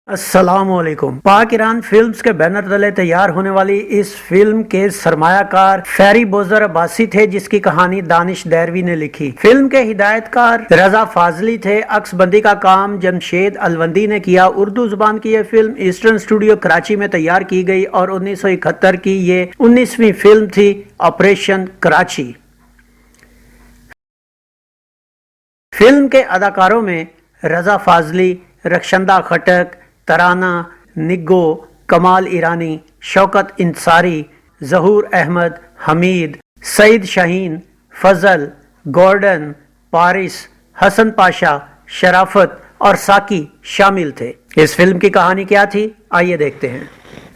अस्सलामुअलैकुम। पाक Iran films के बैनर तले तैयार होने वाली इस फिल्म के सरमायाकार फैरी बोजर अब्बासी थे, जिसकी कहानी दानिश दैरवी ने लिखी। फिल्म के हिदायतकार रजा फाजली थे। अक्सबंदी का काम जमशेद अलवंदी ने किया। उर्दू जुबान की यह फिल्म ईस्टर्न स्टूडियो कराची में तैयार की गई और 1971 की ये 19वीं फिल्म थी, ऑपरेशन कराची। फिल्म के अदाकारों में रजा फाजली, रक्षंदा खटक, तराना, निग्गो, कमाल ईरानी, शौकत इंसारी, जहूर अहमद, हमीद, सईद शाहीन, फजल, गॉर्डन, पारिस, हसन पाशा, शराफत और साकी शामिल थे। इस फिल्म की कहानी क्या थी, आइए देखते हैं।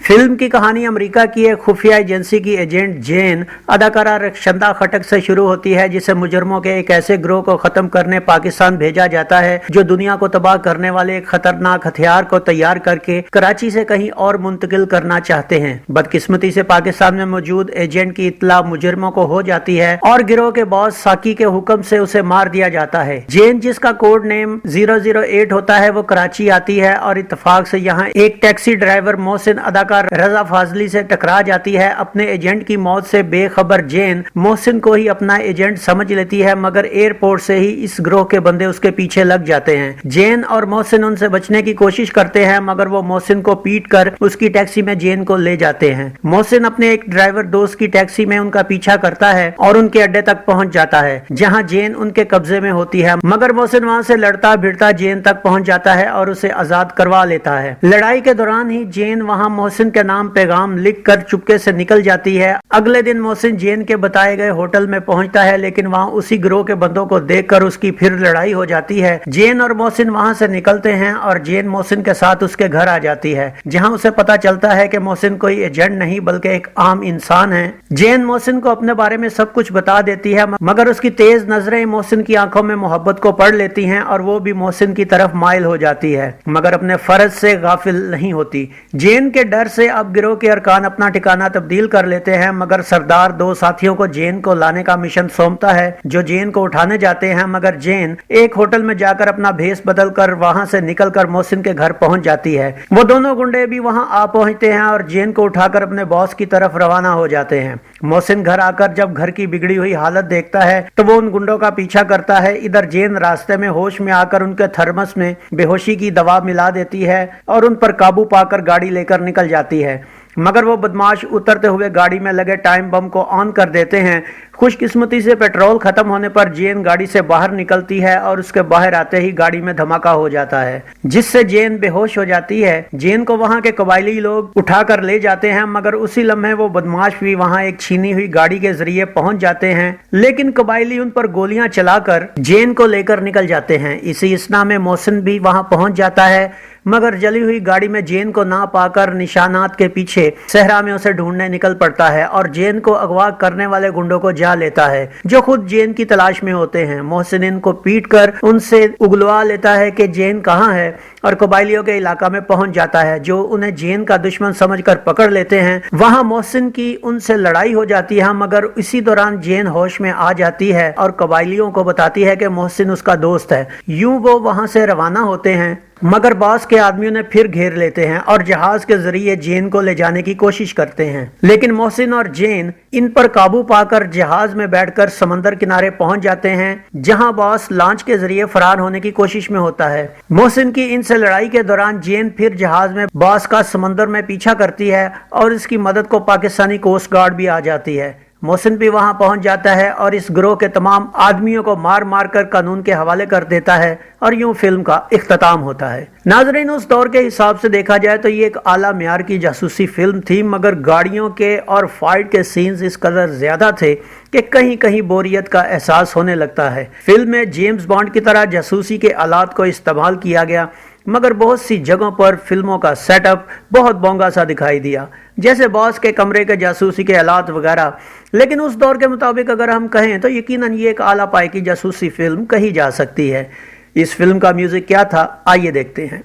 फिल्म की कहानी अमेरिका की एक खुफिया एजेंसी की एजेंट जेन अदाकारा रक्षंदा खटक से शुरू होती है, जिसे मुजरमों के एक ऐसे ग्रोह को खत्म करने पाकिस्तान भेजा जाता है जो दुनिया को तबाह करने वाले एक खतरनाक हथियार को तैयार करके कराची से कहीं और मुंतकिल करना चाहते हैं। बदकिस्मती से पाकिस्तान में मौजूद एजेंट की इत्तला मुजरमों को हो जाती है और गिरोह के बॉस साकी के हुक्म से उसे मार दिया जाता है। जेन, जिसका कोड नेम 008 होता है, वो कराची आती है और इत्तेफाक से यहाँ एक टैक्सी ड्राइवर मोहसिन अदाकार रजा फाजली से टकरा जाती है। अपने एजेंट की मौत से बेखबर जेन मोहसिन को ही अपना एजेंट समझ लेती है, मगर एयरपोर्ट से ही इस ग्रोह के बंदे उसके पीछे लग जाते हैं। जेन और मोहसिन उनसे बचने की कोशिश करते हैं, मगर वो मोहसिन को पीट कर उसकी टैक्सी में जेन को ले जाते हैं। मोहसिन अपने एक ड्राइवर दोस्त की टैक्सी में उनका पीछा करता है और उनके अड्डे तक पहुंच जाता है, जहां जेन उनके कब्जे में होती है, मगर मोहसिन वहां से लड़ता भिड़ता जेन तक पहुंच जाता है और उसे आजाद करवा लेता है। लड़ाई के दौरान ही जेन वहां मोहसिन के नाम पैगाम लिखकर चुपके से निकल जाती है। अगले दिन मोहसिन जेन के बताए गए होटल में पहुंचता है, लेकिन वहां उसी गिरोह के बंदों को देखकर उसकी फिर लड़ाई हो जाती है। जेन और मोहसिन वहां से निकलते हैं और जेन मोहसिन के साथ उसके घर आ जाती है, जहां उसे पता चलता है कि मोहसिन कोई एजेंट नहीं बल्कि एक आम इंसान है। जेन मोहसिन को अपने बारे में सब कुछ बता देती है, मगर उसकी तेज नजरें मोहसिन की आंखों में मोहब्बत को पढ़ लेती हैं और वो भी मोहसिन की तरफ माइल हो जाती है, मगर अपने फर्ज से गाफिल नहीं होती। जेन के डर से अब गिरोह के अरकान अपना ठिकाना तब्दील कर लेते हैं, मगर सरदार दो साथियों को जेन को लाने का मिशन सौंपता है, जो जेन को उठाने जाते हैं, मगर जेन एक होटल में जाकर अपना भेष बदल कर वहां से निकलकर मोहसिन के घर पहुंच जाती है। वो दोनों गुंडे भी वहां आ पहुंचते हैं और जेन को उठाकर अपने बॉस की तरफ रवाना हो जाते हैं। मोहसिन घर आकर जब घर की बिगड़ी हुई हालत देखता है तो वो उन गुंडों का पीछा करता है। इधर जेन रास्ते में होश में आकर उनके थर्मस में बेहोशी की दवा मिला देती है और उन पर काबू पाकर गाड़ी लेकर निकल जाती है, मगर वो बदमाश उतरते हुए गाड़ी में लगे टाइम बम को ऑन कर देते हैं। खुशकिस्मती से पेट्रोल खत्म होने पर जेन गाड़ी से बाहर निकलती है और उसके बाहर आते ही गाड़ी में धमाका हो जाता है, जिससे जेन बेहोश हो जाती है। जेन को वहां के कबायली लोग उठाकर ले जाते हैं, मगर उसी लम्हे वो बदमाश भी वहां एक छीनी हुई गाड़ी के जरिए पहुंच जाते हैं, लेकिन कबायली उन पर गोलियां चलाकर जेन को लेकर निकल जाते हैं। इसी इसना में मोहसिन भी वहां पहुंच जाता है, मगर जली हुई गाड़ी में जेन को ना पाकर निशानात के पीछे सहरा में उसे ढूंढने निकल पड़ता है और जेन को अगवा करने वाले गुंडों को जा लेता है, जो खुद जेन की तलाश में होते हैं। मोहसिन इनको पीट कर उनसे उगलवा लेता है कि जेन कहाँ है और कबायलियों के इलाका में पहुंच जाता है, जो उन्हें जेन का दुश्मन समझकर पकड़ लेते हैं। वहां मोहसिन की उनसे लड़ाई हो जाती है, मगर इसी दौरान जेन होश में आ जाती है और कबायलियों को बताती है कि मोहसिन उसका दोस्त है। यूं वो वहां से रवाना होते हैं, मगर बॉस के आदमियों ने फिर घेर लेते हैं और जहाज के जरिए जेन को ले जाने की कोशिश करते हैं, लेकिन मोहसिन और जेन इन पर काबू पाकर जहाज में बैठकर समंदर किनारे पहुंच जाते हैं, जहां बॉस लॉन्च के जरिए फरार होने की कोशिश में होता है। मोहसिन की इनसे लड़ाई के दौरान जेन फिर जहाज में बॉस का समंदर में पीछा करती है और इसकी मदद को पाकिस्तानी कोस्ट गार्ड भी आ जाती है। मोहसिन भी वहां पहुंच जाता है और इस ग्रोह के तमाम आदमियों को मार मार कर कानून के हवाले कर देता है और यूं फिल्म का इख्तिताम होता है। नाजरीन, उस दौर के हिसाब से देखा जाए तो ये एक आला म्यार की जासूसी फिल्म थी, मगर गाड़ियों के और फाइट के सीन्स इस कदर ज्यादा थे कि कहीं कहीं बोरियत का एहसास होने लगता है। फिल्म में जेम्स बॉन्ड की तरह जासूसी के आलात को इस्तेमाल किया गया, मगर बहुत सी जगहों पर फिल्मों का सेटअप बहुत बोंगा सा दिखाई दिया, जैसे बॉस के कमरे के जासूसी के आलात वगैरह। लेकिन उस दौर के मुताबिक अगर हम कहें तो यकीनन ये एक आला पाई की जासूसी फिल्म कही जा सकती है। इस फिल्म का म्यूजिक क्या था, आइए देखते हैं।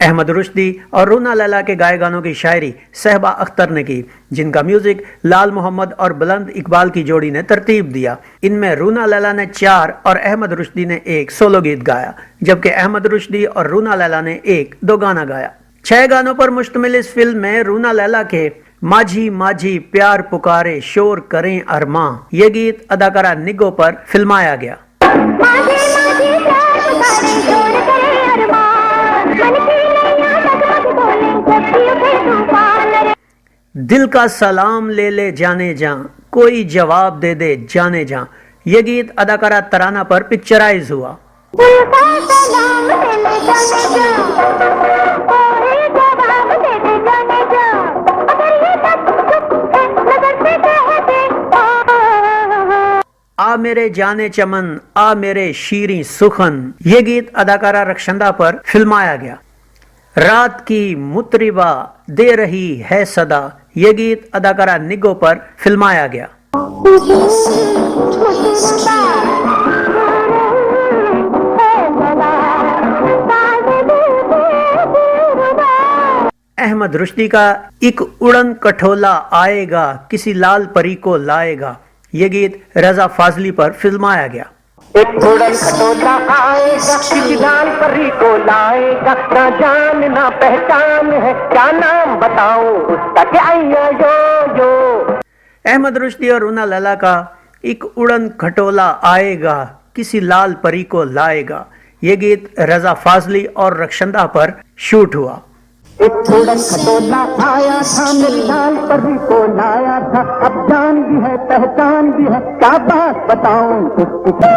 अहमद रुश्दी और रूना लैला के गाए गानों की शायरी सहबा अख्तर ने की, जिनका म्यूजिक लाल मोहम्मद और बुलंद इकबाल की जोड़ी ने तरतीब दिया। इनमें रूना लैला ने 4 और अहमद रुश्दी ने 1 सोलो गीत गाया, जबकि अहमद रुश्दी और रूना लैला ने 1-2 गाना गाया। 6 گانوں پر مشتمل اس فلم میں رونا لیلا کے ماجھی ماجھی پیار پکارے شور کریں ارماں یہ گیت اداکارہ نگو پر فلمایا گیا۔ دل کا سلام لے لے جانے جاں کوئی جواب دے دے جانے جاں یہ گیت اداکارہ ترانہ پر پکچرائز ہوا۔ آ میرے جانے چمن آ میرے شیریں سخن یہ گیت اداکارہ رخشندہ پر فلمایا گیا۔ رات کی مطربہ دے رہی ہے صدا یہ گیت اداکارہ نگو پر فلمایا گیا۔ احمد رشدی کا ایک اڑن کٹھولا آئے گا کسی لال پری کو لائے گا یہ گیت رضا فاضلی پر فلمایا گیا۔ ایک اڑن کھٹولا آئے گا کسی لال پری کو لائے گا نہ جان نہ پہچان ہے کیا نام بتاؤں اس کا کہ یو احمد رشدی اور رونا لیلا کا ایک اڑن کھٹولا آئے گا کسی لال پری کو لائے گا یہ گیت رضا فاضلی اور رخشندہ پر شوٹ ہوا۔ ایک اڑن کھٹولا آیا تھا میری لال پری کو لایا تھا اب جان بھی ہے پہچان بھی ہے کیا بات بتاؤں اس کی۔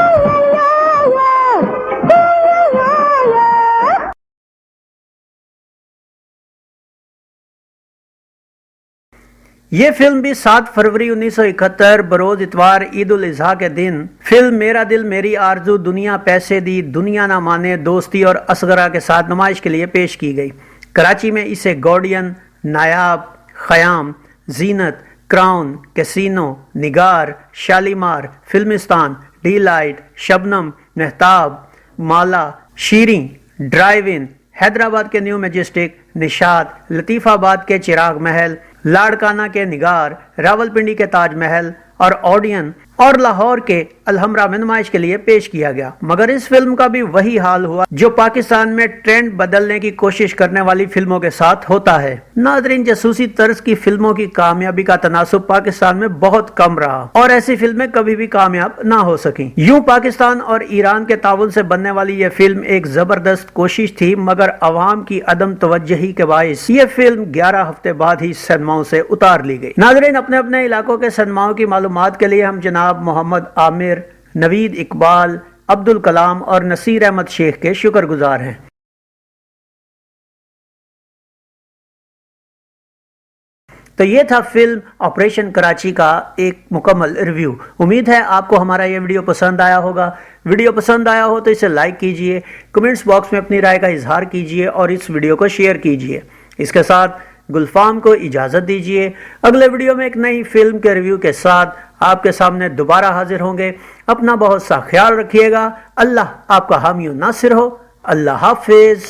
یہ فلم بھی 7 فروری 1971 بروز اتوار عید الاضحیٰ کے دن فلم میرا دل میری آرزو دنیا پیسے دی دنیا نہ مانے دوستی اور اصغرا کے ساتھ نمائش کے لیے پیش کی گئی۔ کراچی میں اسے گارڈین، نایاب، خیام، زینت، کراؤن، کیسینو، نگار، شالیمار، فلمستان، ڈی لائٹ، شبنم، مہتاب، مالا، شیریں، ڈرائیو ان، حیدرآباد کے نیو میجسٹک، نشاط، لطیف آباد کے چراغ محل، لاڑکانہ کے نگار، راولپنڈی کے تاج محل اور اوڈین اور لاہور کے الحمرا میں نمائش کے لیے پیش کیا گیا، مگر اس فلم کا بھی وہی حال ہوا جو پاکستان میں ٹرینڈ بدلنے کی کوشش کرنے والی فلموں کے ساتھ ہوتا ہے۔ ناظرین، جاسوسی طرز کی فلموں کی کامیابی کا تناسب پاکستان میں بہت کم رہا اور ایسی فلمیں کبھی بھی کامیاب نہ ہو سکیں۔ یوں پاکستان اور ایران کے تعاون سے بننے والی یہ فلم ایک زبردست کوشش تھی، مگر عوام کی عدم توجہی کے باعث یہ فلم 11 ہفتے بعد ہی سینماؤں سے اتار لی گئی۔ ناظرین، اپنے اپنے علاقوں کے سینماؤں کی معلومات کے لیے ہم جناب محمد عامر، نوید اقبال، عبد الکلام اور نصیر احمد شیخ کے شکر گزار ہیں۔ تو یہ تھا فلم آپریشن کراچی کا ایک مکمل ریویو۔ امید ہے آپ کو ہمارا یہ ویڈیو پسند آیا ہوگا۔ ویڈیو پسند آیا ہو تو اسے لائک کیجئے، کمنٹس باکس میں اپنی رائے کا اظہار کیجئے اور اس ویڈیو کو شیئر کیجئے۔ اس کے ساتھ گلفام کو اجازت دیجئے، اگلے ویڈیو میں ایک نئی فلم کے ریویو کے ساتھ آپ کے سامنے دوبارہ حاضر ہوں گے۔ اپنا بہت سا خیال رکھیے گا۔ اللہ آپ کا حامی و ناصر ہو۔ اللہ حافظ۔